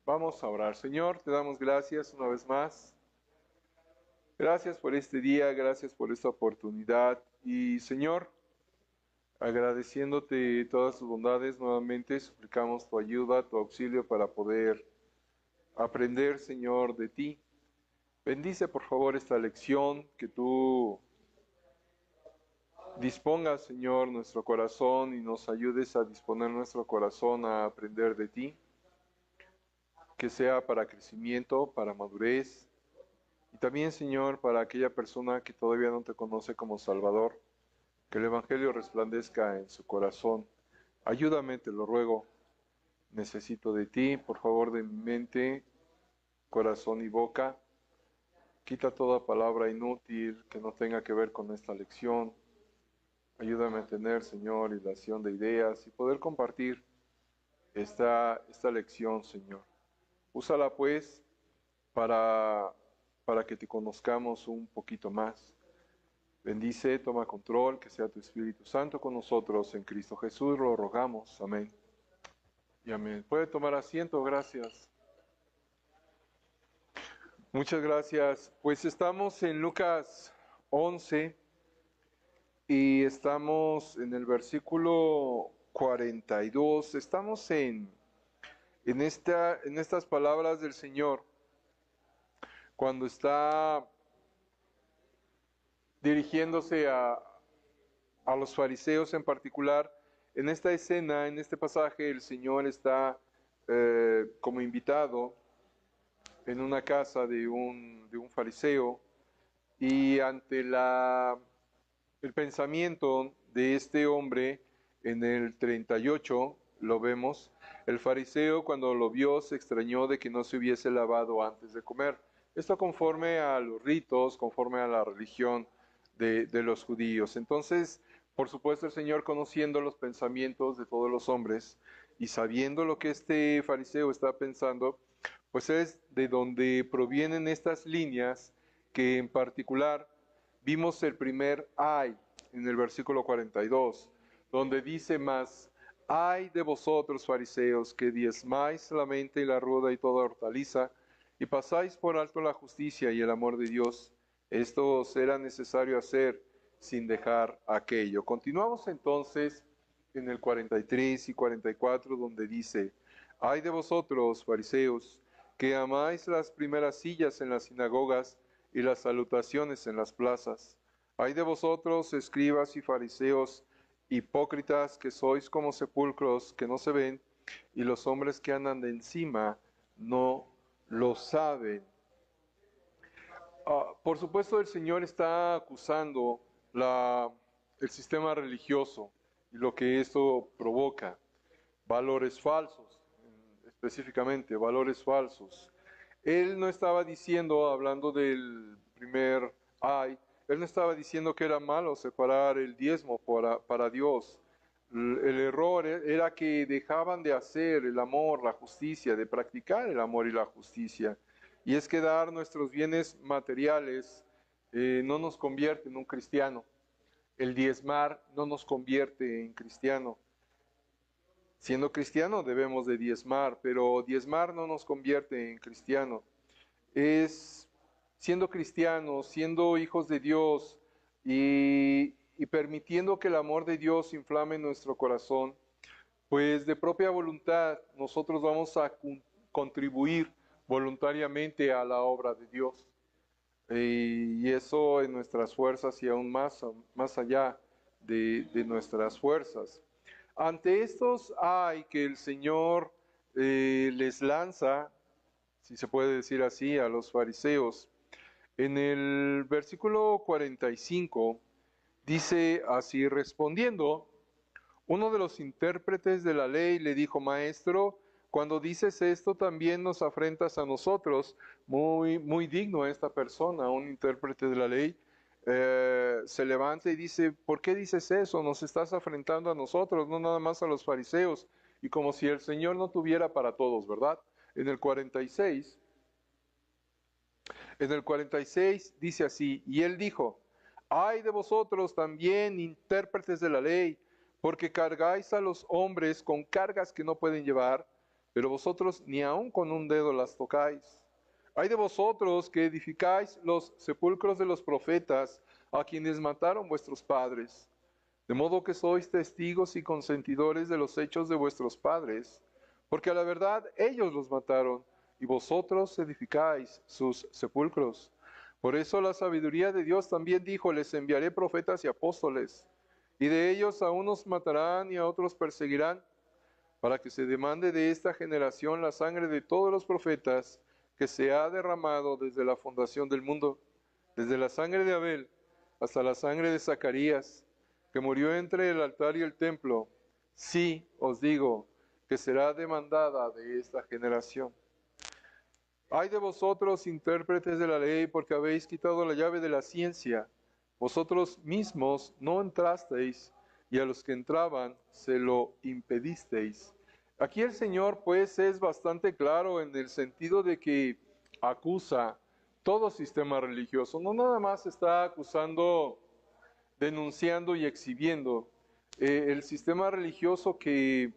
Vamos a orar. Señor, te damos gracias una vez más. Gracias por este día, gracias por esta oportunidad. Y Señor, agradeciéndote todas tus bondades, nuevamente suplicamos tu ayuda, tu auxilio para poder aprender, Señor, de ti. Bendice por favor esta lección, que tú dispongas, Señor, nuestro corazón y nos ayudes a disponer nuestro corazón a aprender de ti, que sea para crecimiento, para madurez. Y también, Señor, para aquella persona que todavía no te conoce como Salvador, que el Evangelio resplandezca en su corazón. Ayúdame, te lo ruego. Necesito de ti, por favor, de mi mente, corazón y boca. Quita toda palabra inútil que no tenga que ver con esta lección. Ayúdame a tener, Señor, hilación de ideas y poder compartir esta lección, Señor. Úsala, pues, para, para que te conozcamos un poquito más. Bendice, toma control, que sea tu Espíritu Santo con nosotros. En Cristo Jesús lo rogamos. Amén. Y amén. Puede tomar asiento, gracias. Muchas gracias. Pues estamos en Lucas 11 y estamos en el versículo 42. Estamos en estas palabras del Señor, cuando está dirigiéndose a los fariseos en particular. En esta escena, en este pasaje, el Señor está como invitado en una casa de un fariseo, y ante el pensamiento de este hombre, en el 38 lo vemos, el fariseo cuando lo vio se extrañó de que no se hubiese lavado antes de comer. Esto conforme a los ritos, conforme a la religión de los judíos. Entonces, por supuesto, el Señor, conociendo los pensamientos de todos los hombres y sabiendo lo que este fariseo está pensando, pues es de donde provienen estas líneas que en particular vimos el primer ay en el versículo 42, donde dice más: ay de vosotros, fariseos, que diezmáis la mente y la ruda y toda hortaliza, y pasáis por alto la justicia y el amor de Dios. Esto os era necesario hacer sin dejar aquello. Continuamos entonces en el 43 y 44, donde dice: ay de vosotros, fariseos, que amáis las primeras sillas en las sinagogas y las salutaciones en las plazas. Ay de vosotros, escribas y fariseos, hipócritas, que sois como sepulcros que no se ven, y los hombres que andan de encima no lo saben. Por supuesto, el Señor está acusando el sistema religioso y lo que esto provoca. Valores falsos, específicamente, valores falsos. Él no estaba diciendo, hablando del primer ay, él no estaba diciendo que era malo separar el diezmo para Dios. El error era que dejaban de hacer el amor, la justicia, de practicar el amor y la justicia. Y es que dar nuestros bienes materiales no nos convierte en un cristiano. El diezmar no nos convierte en cristiano. Siendo cristiano debemos de diezmar, pero diezmar no nos convierte en cristiano. Es siendo cristianos, siendo hijos de Dios y permitiendo que el amor de Dios inflame nuestro corazón, pues de propia voluntad nosotros vamos a contribuir voluntariamente a la obra de Dios. Y eso en nuestras fuerzas y aún más allá de nuestras fuerzas. Ante estos hay que el Señor les lanza, si se puede decir así, a los fariseos. En el versículo 45 dice así: respondiendo, uno de los intérpretes de la ley le dijo: maestro, cuando dices esto también nos afrentas a nosotros. Muy digno esta persona, un intérprete de la ley. Se levanta y dice: ¿por qué dices eso? Nos estás afrentando a nosotros, no nada más a los fariseos. Y como si el Señor no tuviera para todos, ¿verdad? En el 46, dice así: y él dijo: ay de vosotros también, intérpretes de la ley, porque cargáis a los hombres con cargas que no pueden llevar, pero vosotros ni aun con un dedo las tocáis. Ay de vosotros que edificáis los sepulcros de los profetas, a quienes mataron vuestros padres. De modo que sois testigos y consentidores de los hechos de vuestros padres, porque a la verdad ellos los mataron, y vosotros edificáis sus sepulcros. Por eso la sabiduría de Dios también dijo, les enviaré profetas y apóstoles, y de ellos a unos matarán y a otros perseguirán, para que se demande de esta generación la sangre de todos los profetas que se ha derramado desde la fundación del mundo, desde la sangre de Abel hasta la sangre de Zacarías, que murió entre el altar y el templo. Sí, os digo, que será demandada de esta generación. Ay de vosotros, intérpretes de la ley, porque habéis quitado la llave de la ciencia. Vosotros mismos no entrasteis, y a los que entraban se lo impedisteis. Aquí el Señor, pues, es bastante claro en el sentido de que acusa todo sistema religioso. No nada más está acusando, denunciando y exhibiendo el sistema religioso que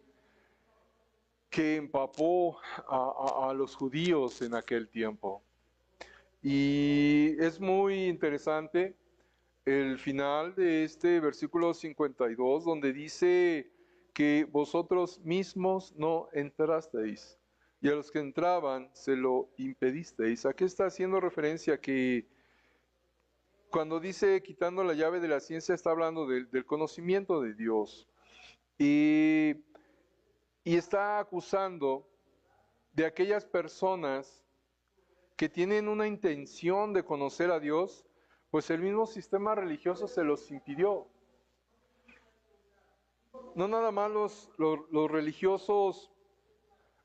empapó a los judíos en aquel tiempo. Y es muy interesante el final de este versículo 52, donde dice que vosotros mismos no entrasteis, y a los que entraban se lo impedisteis. Aquí está haciendo referencia que cuando dice quitando la llave de la ciencia, está hablando del conocimiento de Dios. Y está acusando de aquellas personas que tienen una intención de conocer a Dios, pues el mismo sistema religioso se los impidió. No nada más los religiosos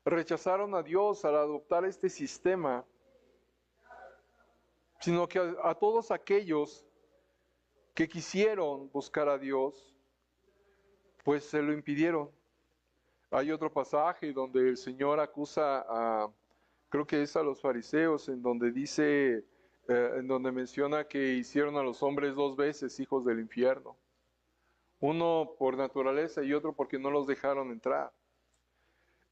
rechazaron a Dios al adoptar este sistema, sino que a todos aquellos que quisieron buscar a Dios, pues se lo impidieron. Hay otro pasaje donde el Señor acusa creo que es a los fariseos, en donde dice, en donde menciona que hicieron a los hombres 2 veces hijos del infierno. Uno por naturaleza y otro porque no los dejaron entrar.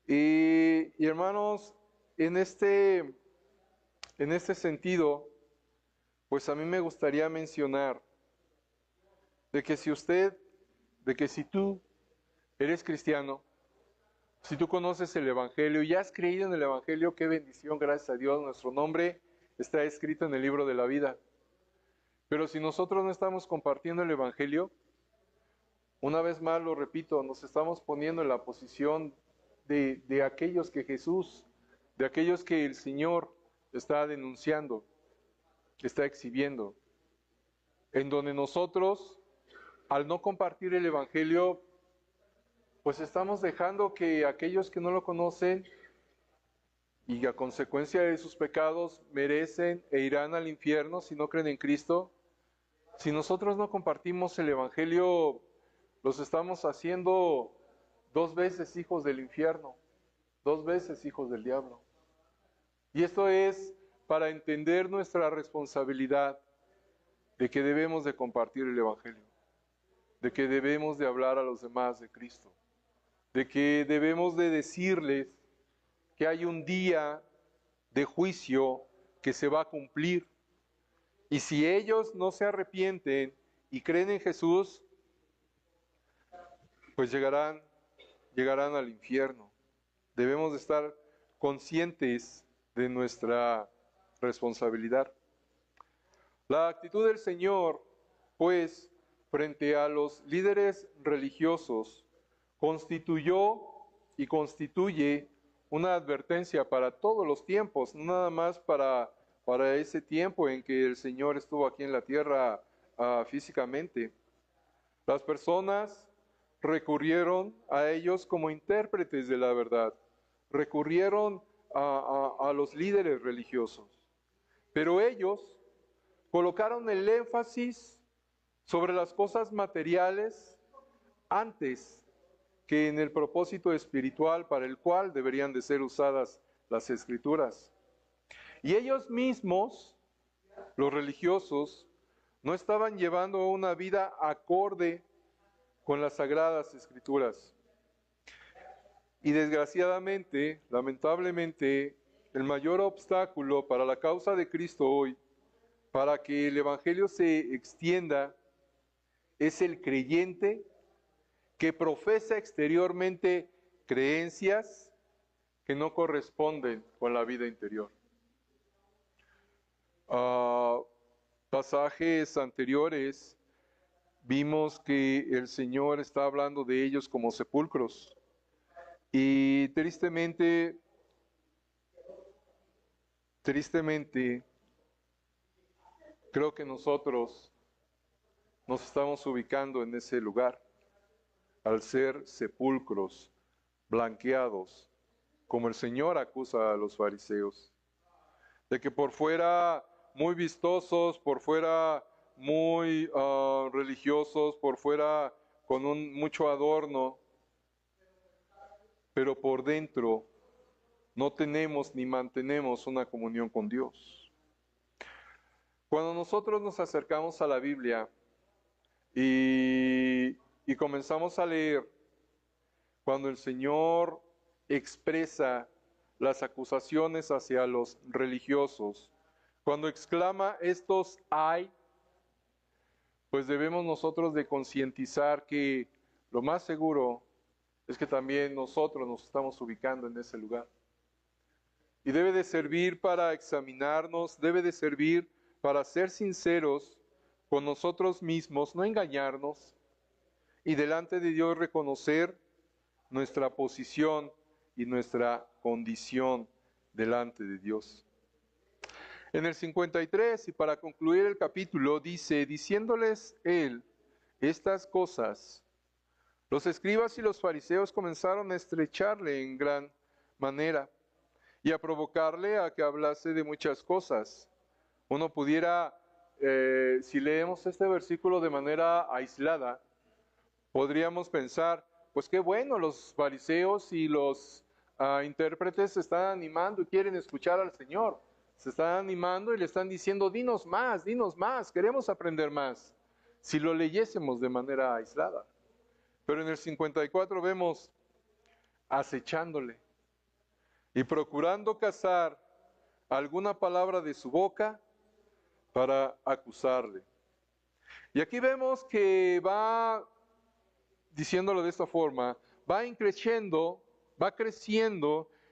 Y hermanos, en este sentido, pues a mí me gustaría mencionar de que si tú eres cristiano, si tú conoces el Evangelio y has creído en el Evangelio, qué bendición, gracias a Dios, nuestro nombre está escrito en el libro de la vida. Pero si nosotros no estamos compartiendo el Evangelio, una vez más lo repito, nos estamos poniendo en la posición de aquellos que Jesús, de aquellos que el Señor está denunciando, está exhibiendo, en donde nosotros, al no compartir el Evangelio, pues estamos dejando que aquellos que no lo conocen y a consecuencia de sus pecados merecen e irán al infierno si no creen en Cristo. Si nosotros no compartimos el Evangelio, los estamos haciendo 2 veces hijos del infierno, 2 veces hijos del diablo. Y esto es para entender nuestra responsabilidad de que debemos de compartir el Evangelio, de que debemos de hablar a los demás de Cristo, de que debemos de decirles que hay un día de juicio que se va a cumplir. Y si ellos no se arrepienten y creen en Jesús, pues llegarán al infierno. Debemos de estar conscientes de nuestra responsabilidad. La actitud del Señor, pues, frente a los líderes religiosos, constituyó y constituye una advertencia para todos los tiempos, no nada más para ese tiempo en que el Señor estuvo aquí en la tierra físicamente. Las personas recurrieron a ellos como intérpretes de la verdad, recurrieron a los líderes religiosos, pero ellos colocaron el énfasis sobre las cosas materiales antes que en el propósito espiritual para el cual deberían de ser usadas las Escrituras. Y ellos mismos, los religiosos, no estaban llevando una vida acorde con las Sagradas Escrituras. Y desgraciadamente, lamentablemente, el mayor obstáculo para la causa de Cristo hoy, para que el Evangelio se extienda, es el creyente que profesa exteriormente creencias que no corresponden con la vida interior. Pasajes anteriores vimos que el Señor está hablando de ellos como sepulcros. Y tristemente, creo que nosotros nos estamos ubicando en ese lugar, al ser sepulcros blanqueados, como el Señor acusa a los fariseos, de que por fuera muy vistosos, por fuera muy religiosos, por fuera con mucho adorno, pero por dentro no tenemos ni mantenemos una comunión con Dios. Cuando nosotros nos acercamos a la Biblia y comenzamos a leer, cuando el Señor expresa las acusaciones hacia los religiosos, cuando exclama estos hay, pues debemos nosotros de concientizar que lo más seguro es que también nosotros nos estamos ubicando en ese lugar. Y debe de servir para examinarnos, debe de servir para ser sinceros con nosotros mismos, no engañarnos, y delante de Dios reconocer nuestra posición y nuestra condición delante de Dios. En el 53, y para concluir el capítulo, dice, diciéndoles él estas cosas, los escribas y los fariseos comenzaron a estrecharle en gran manera y a provocarle a que hablase de muchas cosas. Uno pudiera, si leemos este versículo de manera aislada, podríamos pensar, pues qué bueno, los fariseos y los intérpretes se están animando y quieren escuchar al Señor. Se están animando y le están diciendo, dinos más, queremos aprender más. Si lo leyésemos de manera aislada. Pero en el 54 vemos acechándole y procurando cazar alguna palabra de su boca para acusarle. Y aquí vemos que va, diciéndolo de esta forma, va creciendo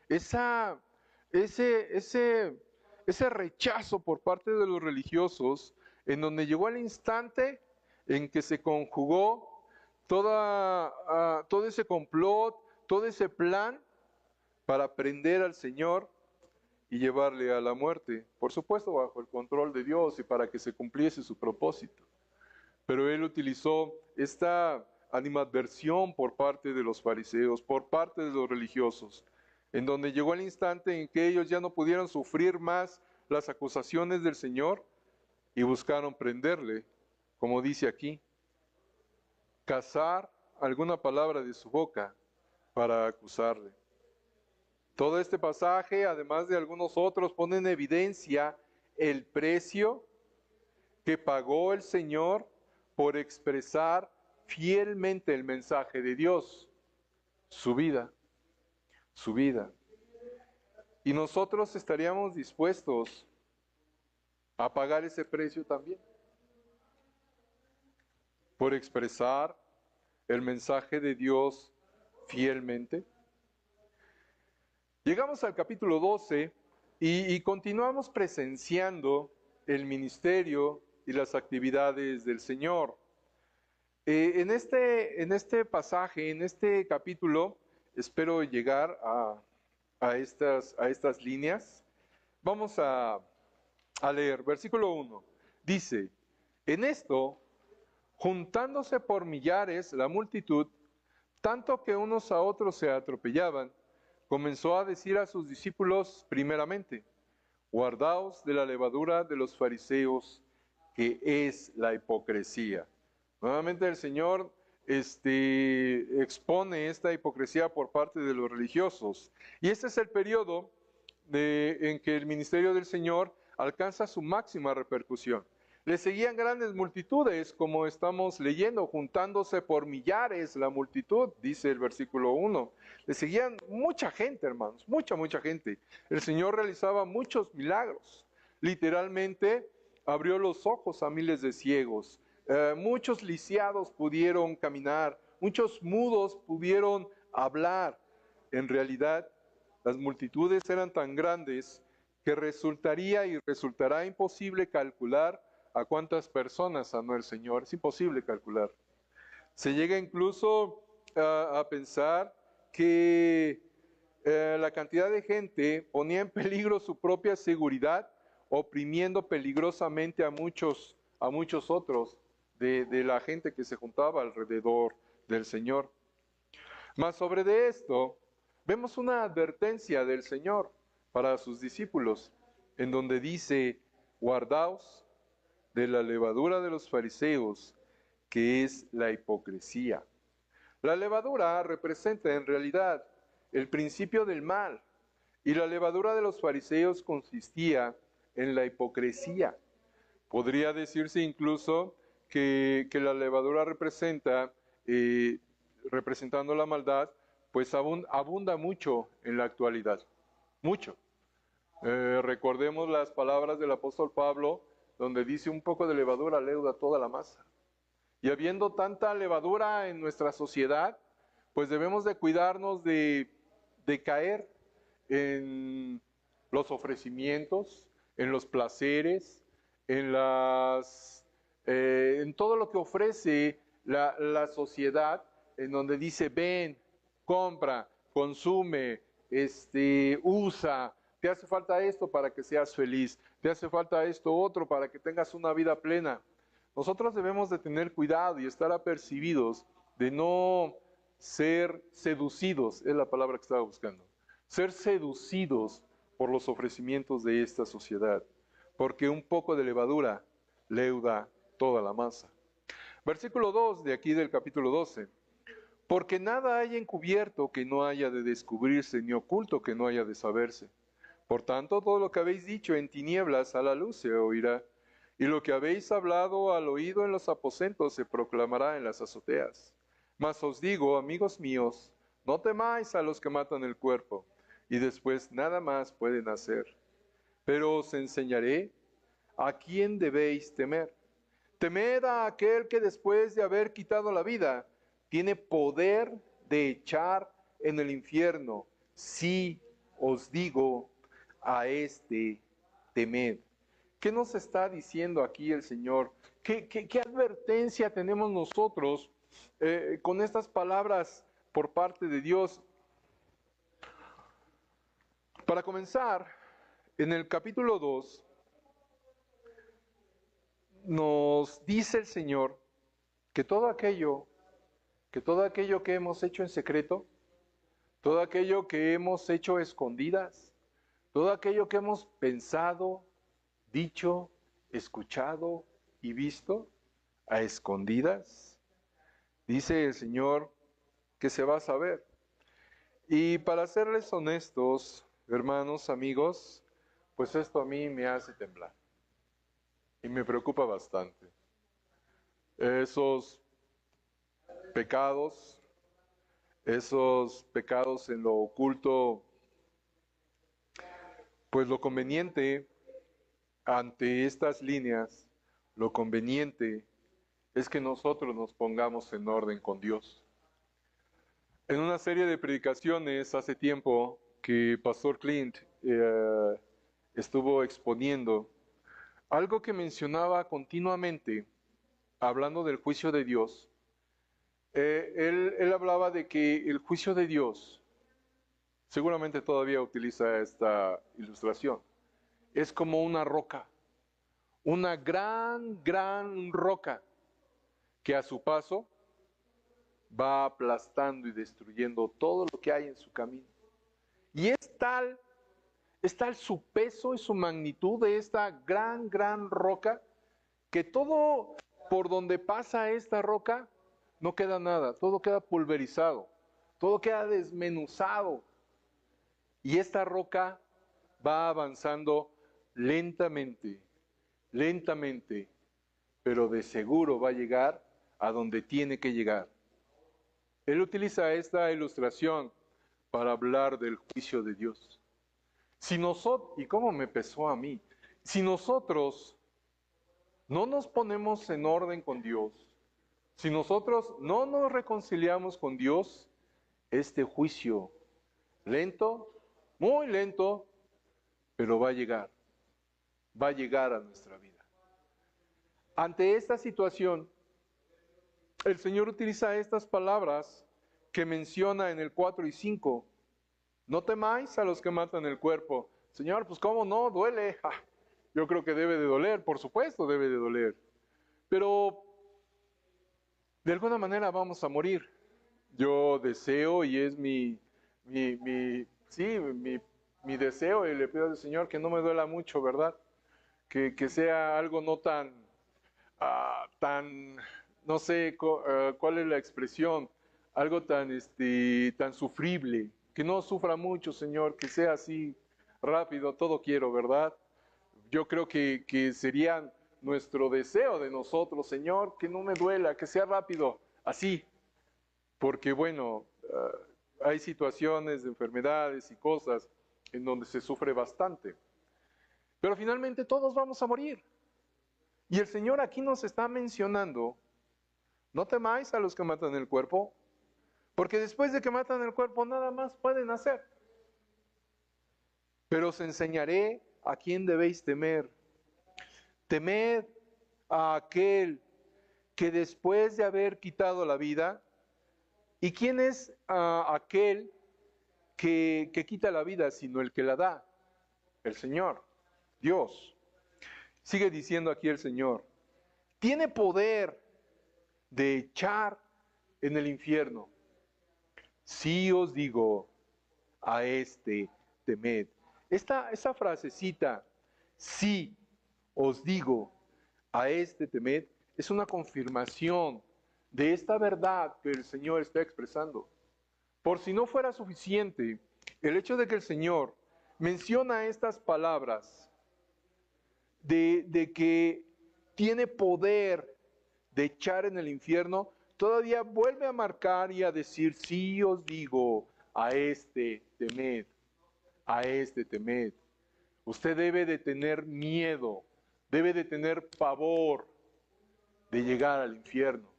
ese rechazo por parte de los religiosos, en donde llegó el instante en que se conjugó todo ese complot, todo ese plan para prender al Señor y llevarle a la muerte, por supuesto bajo el control de Dios y para que se cumpliese su propósito. Pero él utilizó esta animadversión por parte de los fariseos, por parte de los religiosos, en donde llegó el instante en que ellos ya no pudieron sufrir más las acusaciones del Señor y buscaron prenderle, como dice aquí, cazar alguna palabra de su boca para acusarle. Todo este pasaje, además de algunos otros, pone en evidencia el precio que pagó el Señor por expresar fielmente el mensaje de Dios, su vida. Y nosotros estaríamos dispuestos a pagar ese precio también, por expresar el mensaje de Dios fielmente. Llegamos al capítulo 12 y continuamos presenciando el ministerio y las actividades del Señor. En este pasaje, en este capítulo, espero llegar a estas líneas. Vamos a leer, versículo 1. Dice, en esto, juntándose por millares la multitud, tanto que unos a otros se atropellaban, comenzó a decir a sus discípulos primeramente, guardaos de la levadura de los fariseos, que es la hipocresía. Nuevamente el Señor expone esta hipocresía por parte de los religiosos. Y este es el periodo en que el ministerio del Señor alcanza su máxima repercusión. Le seguían grandes multitudes, como estamos leyendo, juntándose por millares la multitud, dice el versículo 1. Le seguían mucha gente, hermanos, mucha gente. El Señor realizaba muchos milagros. Literalmente abrió los ojos a miles de ciegos. Muchos lisiados pudieron caminar, muchos mudos pudieron hablar. En realidad, las multitudes eran tan grandes que resultaría y resultará imposible calcular a cuántas personas sanó el Señor. Es imposible calcular. Se llega incluso a pensar que la cantidad de gente ponía en peligro su propia seguridad, oprimiendo peligrosamente a muchos otros de la gente que se juntaba alrededor del Señor. Mas sobre de esto, vemos una advertencia del Señor para sus discípulos, en donde dice, guardaos de la levadura de los fariseos, que es la hipocresía. La levadura representa en realidad el principio del mal, y la levadura de los fariseos consistía en la hipocresía. Podría decirse incluso que la levadura representa, representando la maldad, pues abunda mucho en la actualidad, mucho. Recordemos las palabras del apóstol Pablo, donde dice un poco de levadura leuda toda la masa. Y habiendo tanta levadura en nuestra sociedad, pues debemos de cuidarnos de caer en los ofrecimientos, en los placeres, en todo lo que ofrece la sociedad, en donde dice, ven, compra, consume, usa, te hace falta esto para que seas feliz, te hace falta esto otro para que tengas una vida plena. Nosotros debemos de tener cuidado y estar apercibidos de no ser seducidos, es la palabra que estaba buscando, ser seducidos por los ofrecimientos de esta sociedad, porque un poco de levadura leuda toda la masa. Versículo 2 de aquí del capítulo 12. Porque nada hay encubierto que no haya de descubrirse, ni oculto que no haya de saberse. Por tanto, todo lo que habéis dicho en tinieblas a la luz se oirá, y lo que habéis hablado al oído en los aposentos se proclamará en las azoteas. Mas os digo, amigos míos, no temáis a los que matan el cuerpo, y después nada más pueden hacer. Pero os enseñaré a quién debéis temer. Temed a aquel que después de haber quitado la vida, tiene poder de echar en el infierno. Sí, os digo, a este temed. ¿Qué nos está diciendo aquí el Señor? ¿Qué advertencia tenemos nosotros con estas palabras por parte de Dios? Para comenzar, en el capítulo 2, nos dice el Señor que todo aquello que hemos hecho en secreto, todo aquello que hemos hecho a escondidas, todo aquello que hemos pensado, dicho, escuchado y visto a escondidas, dice el Señor que se va a saber. Y para serles honestos, hermanos, amigos, pues esto a mí me hace temblar y me preocupa bastante. Esos pecados en lo oculto, pues lo conveniente ante estas líneas, lo conveniente es que nosotros nos pongamos en orden con Dios. En una serie de predicaciones hace tiempo que Pastor Clint estuvo exponiendo, algo que mencionaba continuamente, hablando del juicio de Dios, él hablaba de que el juicio de Dios, seguramente todavía utiliza esta ilustración, es como una roca, una gran roca, que a su paso va aplastando y destruyendo todo lo que hay en su camino. Y es tal su peso y su magnitud de esta gran roca, que todo por donde pasa esta roca no queda nada, todo queda pulverizado, todo queda desmenuzado. Y esta roca va avanzando lentamente, pero de seguro va a llegar a donde tiene que llegar. Él utiliza esta ilustración para hablar del juicio de Dios. Si nosotros, y cómo me pesó a mí, si nosotros no nos ponemos en orden con Dios, si nosotros no nos reconciliamos con Dios, este juicio lento, muy lento, pero va a llegar a nuestra vida. Ante esta situación, el Señor utiliza estas palabras que menciona en el 4 y 5. No temáis a los que matan el cuerpo. Señor, pues cómo no, duele. Yo creo que debe de doler, por supuesto debe de doler. Pero de alguna manera vamos a morir. Yo deseo y es mi deseo y le pido al Señor que no me duela mucho, ¿verdad? Que sea algo no tan, no sé cuál es la expresión, algo tan sufrible, que no sufra mucho, Señor, que sea así rápido, todo quiero, ¿verdad? Yo creo que sería nuestro deseo de nosotros, Señor, que no me duela, que sea rápido, así, porque bueno, hay situaciones de enfermedades y cosas en donde se sufre bastante. Pero finalmente todos vamos a morir. Y el Señor aquí nos está mencionando, no temáis a los que matan el cuerpo, porque después de que matan el cuerpo nada más pueden hacer. Pero os enseñaré a quién debéis temer. Temed a aquel que después de haber quitado la vida, ¿y quién es aquel que quita la vida, sino el que la da? El Señor, Dios. Sigue diciendo aquí el Señor, tiene poder de echar en el infierno. Sí os digo, a este temed. Esa frasecita, sí os digo, a este temed, es una confirmación de esta verdad que el Señor está expresando. Por si no fuera suficiente, el hecho de que el Señor menciona estas palabras de que tiene poder de echar en el infierno, todavía vuelve a marcar y a decir, sí os digo, a este temed, a este temed. Usted debe de tener miedo, debe de tener pavor de llegar al infierno.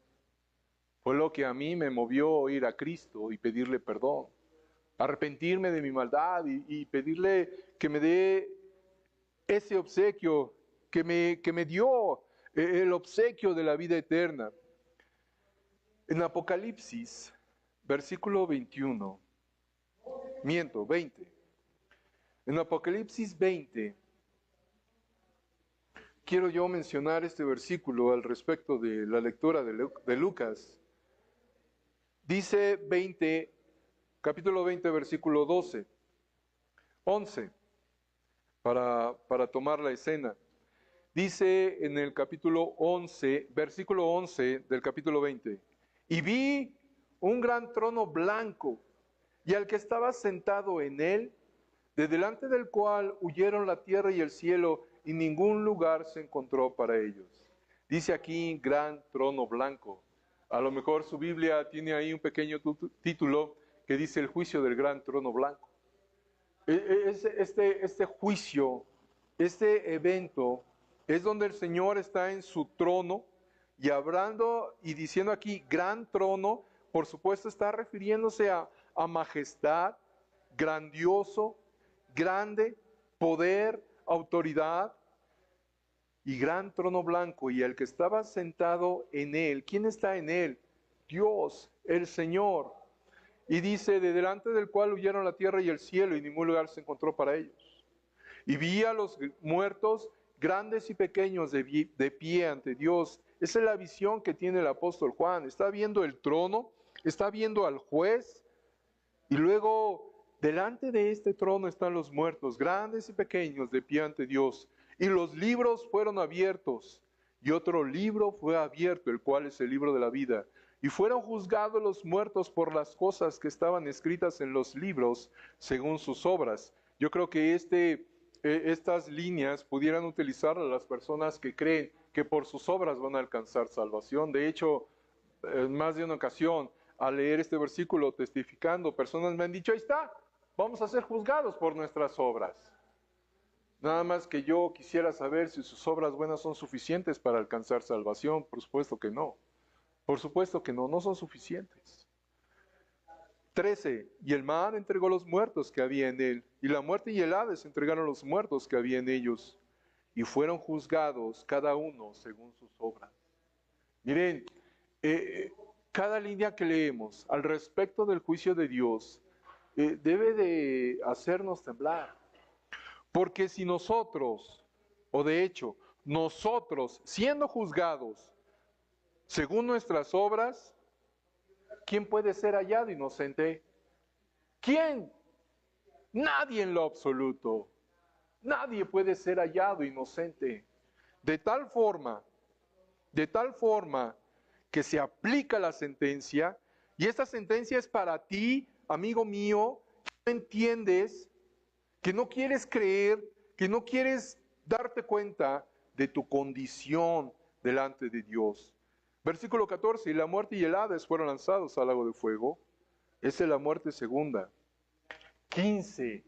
Fue lo que a mí me movió ir a Cristo y pedirle perdón, arrepentirme de mi maldad y pedirle que me dé ese obsequio, que me dio el obsequio de la vida eterna. En Apocalipsis, versículo 20. En Apocalipsis 20, quiero yo mencionar este versículo al respecto de la lectura de Lucas. Dice capítulo 20, versículo 11, para tomar la escena. Dice en el capítulo 11, versículo 11 del capítulo 20, y vi un gran trono blanco, y al que estaba sentado en él, de delante del cual huyeron la tierra y el cielo, y ningún lugar se encontró para ellos. Dice aquí gran trono blanco. A lo mejor su Biblia tiene ahí un pequeño título que dice el juicio del gran trono blanco. Este juicio, este evento, es donde el Señor está en su trono y hablando y diciendo aquí gran trono, por supuesto está refiriéndose a majestad, grandioso, grande, poder, autoridad y gran trono blanco, y el que estaba sentado en él. ¿Quién está en él? Dios, el Señor. Y dice, de delante del cual huyeron la tierra y el cielo, y ningún lugar se encontró para ellos. Y vi a los muertos, grandes y pequeños, de pie ante Dios. Esa es la visión que tiene el apóstol Juan. Está viendo el trono, está viendo al juez, y luego delante de este trono están los muertos, grandes y pequeños, de pie ante Dios. Y los libros fueron abiertos, y otro libro fue abierto, el cual es el libro de la vida. Y fueron juzgados los muertos por las cosas que estaban escritas en los libros, según sus obras. Yo creo que este estas líneas pudieran utilizar a las personas que creen que por sus obras van a alcanzar salvación. De hecho, en más de una ocasión, al leer este versículo testificando, personas me han dicho, ahí está, vamos a ser juzgados por nuestras obras. Nada más que yo quisiera saber si sus obras buenas son suficientes para alcanzar salvación. Por supuesto que no. Por supuesto que no, no son suficientes. 13. Y el mar entregó los muertos que había en él, y la muerte y el Hades entregaron los muertos que había en ellos, y fueron juzgados cada uno según sus obras. Miren, cada línea que leemos al respecto del juicio de Dios debe de hacernos temblar. Porque si nosotros, o de hecho, nosotros siendo juzgados según nuestras obras, ¿quién puede ser hallado inocente? ¿Quién? Nadie en lo absoluto. Nadie puede ser hallado inocente. De tal forma que se aplica la sentencia, y esta sentencia es para ti, amigo mío, que no entiendes, que no quieres creer, que no quieres darte cuenta de tu condición delante de Dios. Versículo 14, y la muerte y el Hades fueron lanzados al lago de fuego. Esa es la muerte segunda. 15,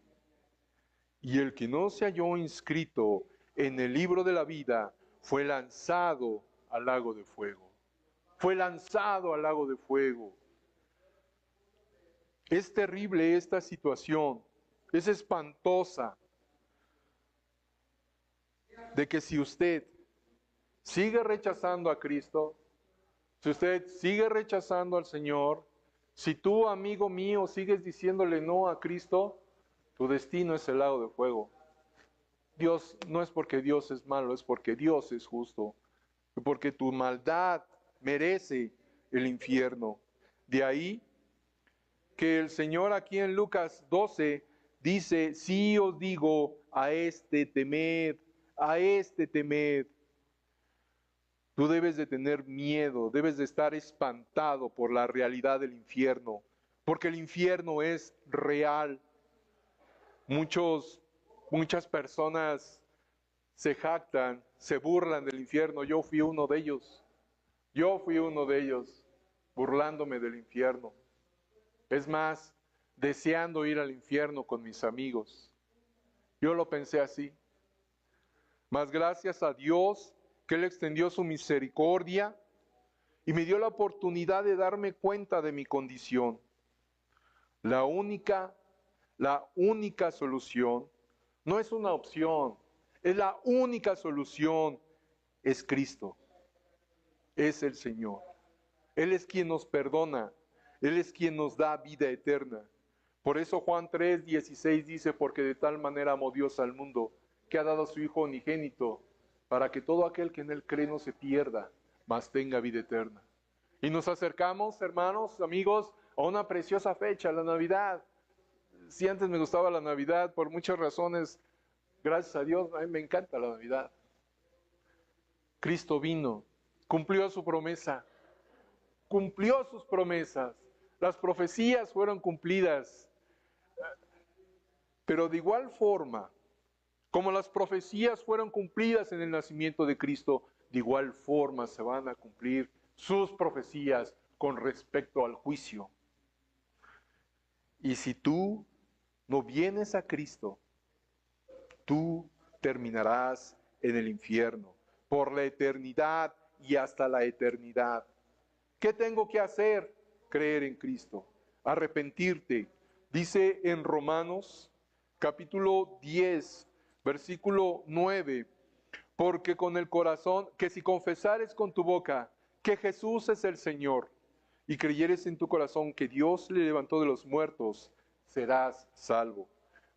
y el que no se halló inscrito en el libro de la vida fue lanzado al lago de fuego. Fue lanzado al lago de fuego. Es terrible esta situación. Es espantosa. De que si usted sigue rechazando a Cristo, si usted sigue rechazando al Señor, si tú, amigo mío, sigues diciéndole no a Cristo, tu destino es el lago de fuego. Dios, no es porque Dios es malo, es porque Dios es justo. Porque tu maldad merece el infierno. De ahí que el Señor aquí en Lucas 12 dice, sí os digo, a este temed, a este temed. Tú debes de tener miedo, debes de estar espantado por la realidad del infierno, porque el infierno es real. Muchas personas se jactan, se burlan del infierno. Yo fui uno de ellos. Yo fui uno de ellos, burlándome del infierno. Es más, deseando ir al infierno con mis amigos. Yo lo pensé así. Mas gracias a Dios que Él extendió su misericordia y me dio la oportunidad de darme cuenta de mi condición. La única solución no es una opción, es la única solución, es Cristo, es el Señor. Él es quien nos perdona, Él es quien nos da vida eterna. Por eso Juan 3:16 dice, porque de tal manera amó Dios al mundo, que ha dado a su Hijo unigénito, para que todo aquel que en Él cree no se pierda, mas tenga vida eterna. Y nos acercamos, hermanos, amigos, a una preciosa fecha, la Navidad. Si antes me gustaba la Navidad por muchas razones, gracias a Dios, a mí me encanta la Navidad. Cristo vino, cumplió su promesa, cumplió sus promesas, las profecías fueron cumplidas. Pero de igual forma, como las profecías fueron cumplidas en el nacimiento de Cristo, de igual forma se van a cumplir sus profecías con respecto al juicio. Y si tú no vienes a Cristo, tú terminarás en el infierno por la eternidad y hasta la eternidad. ¿Qué tengo que hacer? Creer en Cristo, arrepentirte. Dice en Romanos capítulo 10, versículo 9, porque con el corazón, que si confesares con tu boca que Jesús es el Señor, y creyeres en tu corazón que Dios le levantó de los muertos, serás salvo.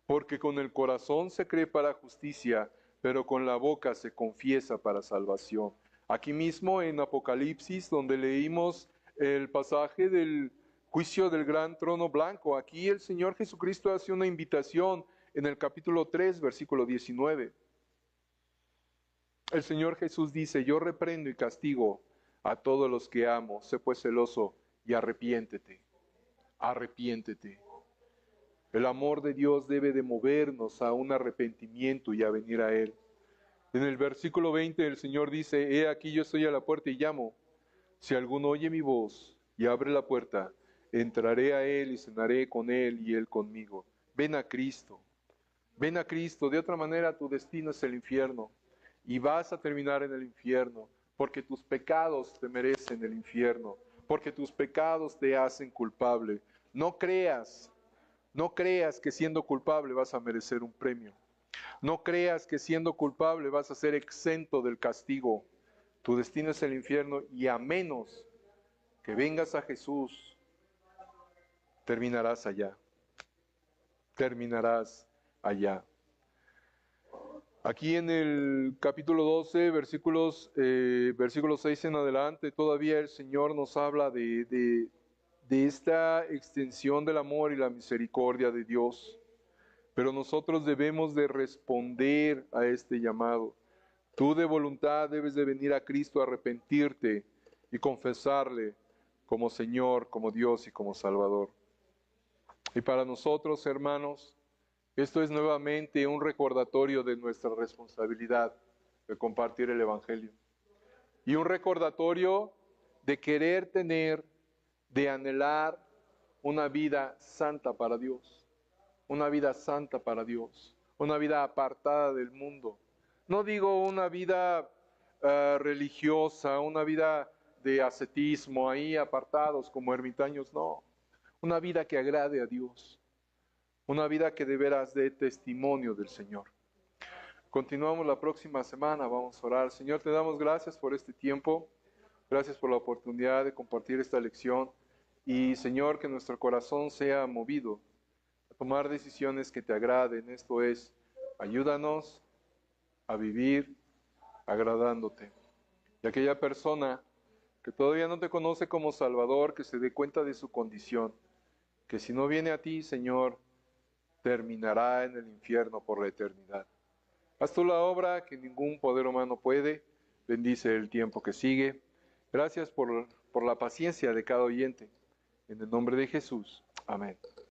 Porque con el corazón se cree para justicia, pero con la boca se confiesa para salvación. Aquí mismo en Apocalipsis, donde leímos el pasaje del juicio del gran trono blanco, aquí el Señor Jesucristo hace una invitación en el capítulo 3, versículo 19. El Señor Jesús dice, yo reprendo y castigo a todos los que amo, sé pues celoso y arrepiéntete, arrepiéntete. El amor de Dios debe de movernos a un arrepentimiento y a venir a Él. En el versículo 20 el Señor dice, he aquí yo estoy a la puerta y llamo. Si alguno oye mi voz y abre la puerta, entraré a Él y cenaré con Él y Él conmigo. Ven a Cristo. Ven a Cristo. De otra manera tu destino es el infierno. Y vas a terminar en el infierno. Porque tus pecados te merecen el infierno. Porque tus pecados te hacen culpable. No creas que siendo culpable vas a merecer un premio. No creas que siendo culpable vas a ser exento del castigo. Tu destino es el infierno y a menos que vengas a Jesús, terminarás allá. Terminarás allá. Aquí en el capítulo 12, versículos 6 en adelante, todavía el Señor nos habla de esta extensión del amor y la misericordia de Dios. Pero nosotros debemos de responder a este llamado. Tú de voluntad debes de venir a Cristo a arrepentirte y confesarle como Señor, como Dios y como Salvador. Y para nosotros, hermanos, esto es nuevamente un recordatorio de nuestra responsabilidad de compartir el Evangelio. Y un recordatorio de querer tener, de anhelar una vida santa para Dios. Una vida santa para Dios. Una vida apartada del mundo. No digo una vida religiosa, una vida de ascetismo, ahí apartados como ermitaños, no. Una vida que agrade a Dios. Una vida que de veras dé testimonio del Señor. Continuamos la próxima semana, vamos a orar. Señor, te damos gracias por este tiempo. Gracias por la oportunidad de compartir esta lección. Y Señor, que nuestro corazón sea movido a tomar decisiones que te agraden. Esto es, ayúdanos a vivir agradándote. Y aquella persona que todavía no te conoce como Salvador, que se dé cuenta de su condición, que si no viene a ti, Señor, terminará en el infierno por la eternidad. Haz tú la obra que ningún poder humano puede. Bendice el tiempo que sigue. Gracias por la paciencia de cada oyente. En el nombre de Jesús. Amén.